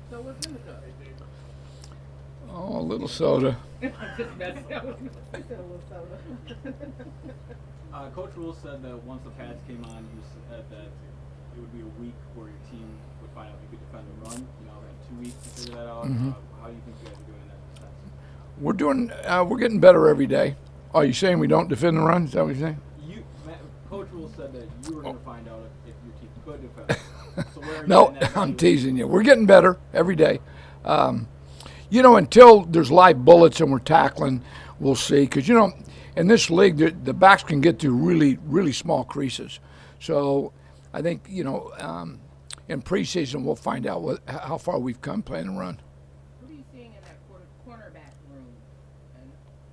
So what's in the cup? Oh, a little soda. I'm just messing. I was gonna say a little soda. Coach Rule said that once the pads came on, he said that it would be a week where your team would find out if you could defend the run. You know, they had 2 weeks to figure that out. Hmm. How do you think you guys are doing in that sense? We're getting better every day. Are you saying we don't defend the run? Is that what you're saying? Coach Rule said that you were going to find out if your team could defend the run. So where are you No, in that I'm evaluation? teasing you. We're getting better every day. Um, until there's live bullets and we're tackling, we'll see. Because, in this league, the backs can get through really, really small creases. So I think, in preseason, we'll find out how far we've come playing the run. What are you seeing in that cornerback room and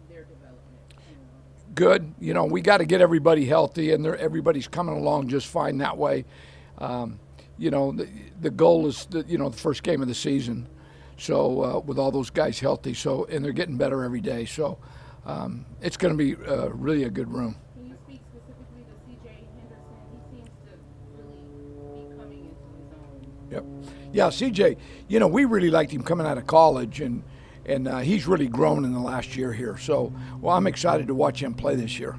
their development? Good. We got to get everybody healthy, and everybody's coming along just fine that way. The goal is the first game of the season. So with all those guys healthy, and they're getting better every day. So it's going to be really a good room. Can you speak specifically to C.J. Henderson? He seems to really be coming into his own. Yep. Yeah, CJ. We really liked him coming out of college, and he's really grown in the last year here. So, well, I'm excited to watch him play this year.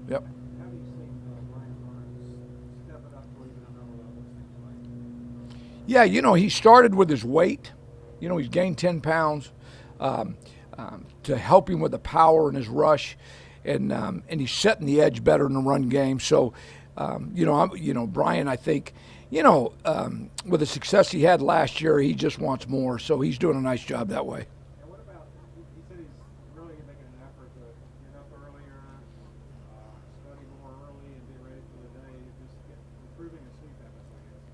Yep. How do you see Brian Burns step it up to even another level? It seems like. Yeah, he started with his weight. He's gained 10 pounds to help him with the power and his rush, and he's setting the edge better in the run game. So, Brian, I think, with the success he had last year, he just wants more. So he's doing a nice job that way. And what about, he said he's really making an effort to get up earlier, study more early, and be ready for the day, just improving his sleep habits, I guess.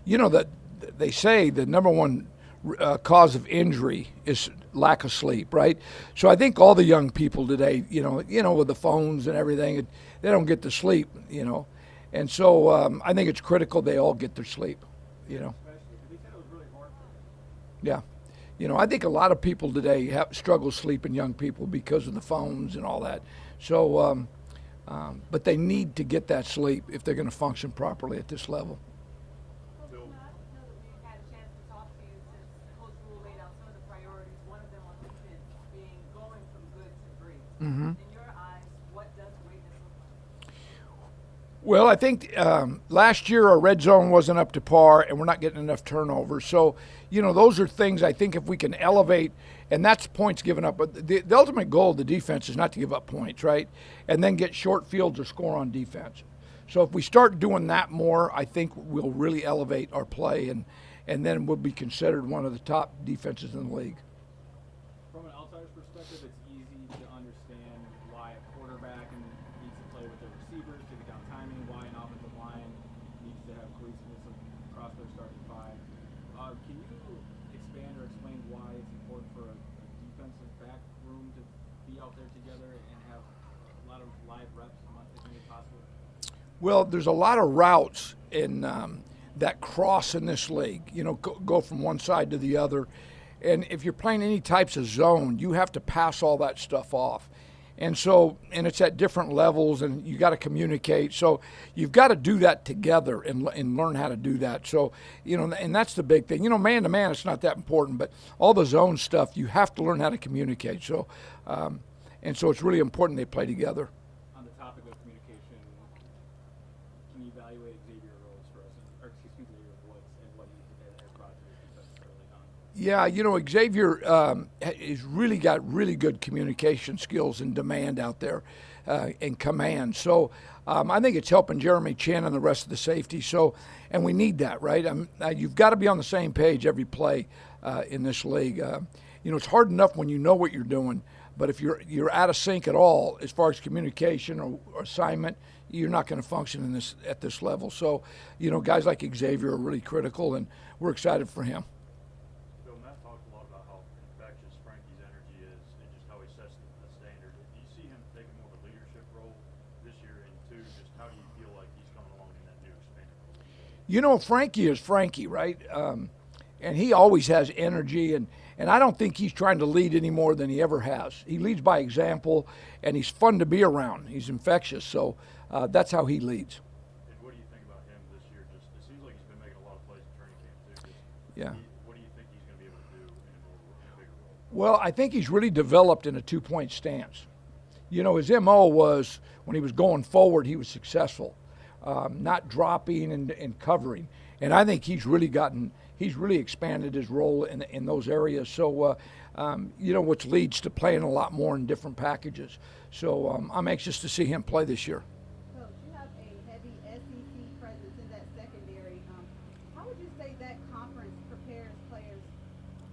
Yeah, that they say the number one cause of injury is lack of sleep, right? So I think all the young people today, with the phones and everything, they don't get to sleep, and so I think it's critical they all get their sleep, Especially, because he said it was really hard for him. Yeah. I think a lot of people today struggle sleeping, young people, because of the phones and all that. So, but they need to get that sleep if they're going to function properly at this level. Coach, I don't know that we've had a chance to talk to you since Coach Rule laid out some of the priorities. One of them on defense being going from good to great. Mm-hmm. In your eyes, what does greatness look like? Well, I think last year our red zone wasn't up to par, and we're not getting enough turnovers. So, those are things I think if we can elevate, and that's points given up. But the ultimate goal of the defense is not to give up points, right? And then get short fields or score on defense. So if we start doing that more, I think we'll really elevate our play, and then we'll be considered one of the top defenses in the league. From an outsider's perspective, it's easy to understand why a quarterback needs to play with their receivers to get down timing, why an offensive line needs to have cohesiveness across their starting five. Can you expand or explain why it's important for a defensive back room to be out there together and have a lot of live reps if made possible? Well, there's a lot of routes in that cross in this league. Go from one side to the other, and if you're playing any types of zone, you have to pass all that stuff off, and it's at different levels, and you got to communicate. So you've got to do that together and learn how to do that. So and that's the big thing. Man to man, it's not that important, but all the zone stuff, you have to learn how to communicate. So so it's really important they play together. On the topic of communication, can you evaluate Xavier Rhodes for us, Xavier Woods, and what has brought to his defense early on? Yeah, Xavier has really got really good communication skills and demand out there and command. So I think it's helping Jeremy Chin and the rest of the safety. So, and we need that, right? You've got to be on the same page every play in this league. It's hard enough when you know what you're doing, but if you're out of sync at all as far as communication or assignment, you're not going to function at this level. So, guys like Xavier are really critical, and we're excited for him. Bill, Matt talked a lot about how infectious Frankie's energy is and just how he sets the standard. Do you see him taking more of a leadership role this year? And two, just how do you feel like he's coming along in that new expanded role? Frankie is Frankie, right? And he always has energy, and I don't think he's trying to lead any more than he ever has. He leads by example, and he's fun to be around. He's infectious, so that's how he leads. And what do you think about him this year? Just it seems like he's been making a lot of plays in training Yeah. What do you think he's going to be able to do in a bigger role? Well, I think he's really developed in a 2-point stance. You know, his MO was when he was going forward, he was successful, not dropping and covering. And I think he's really expanded his role in those areas. So, you know, which leads to playing a lot more in different packages. So I'm anxious to see him play this year. Coach, you have a heavy SEC presence in that secondary. How would you say that conference prepares players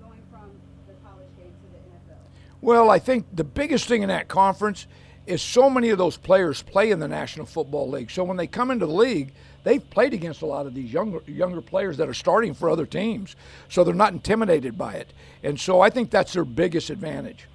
going from the college game to the NFL? Well, I think the biggest thing in that conference is so many of those players play in the National Football League. So when they come into the league, they've played against a lot of these younger players that are starting for other teams. So they're not intimidated by it. And so I think that's their biggest advantage.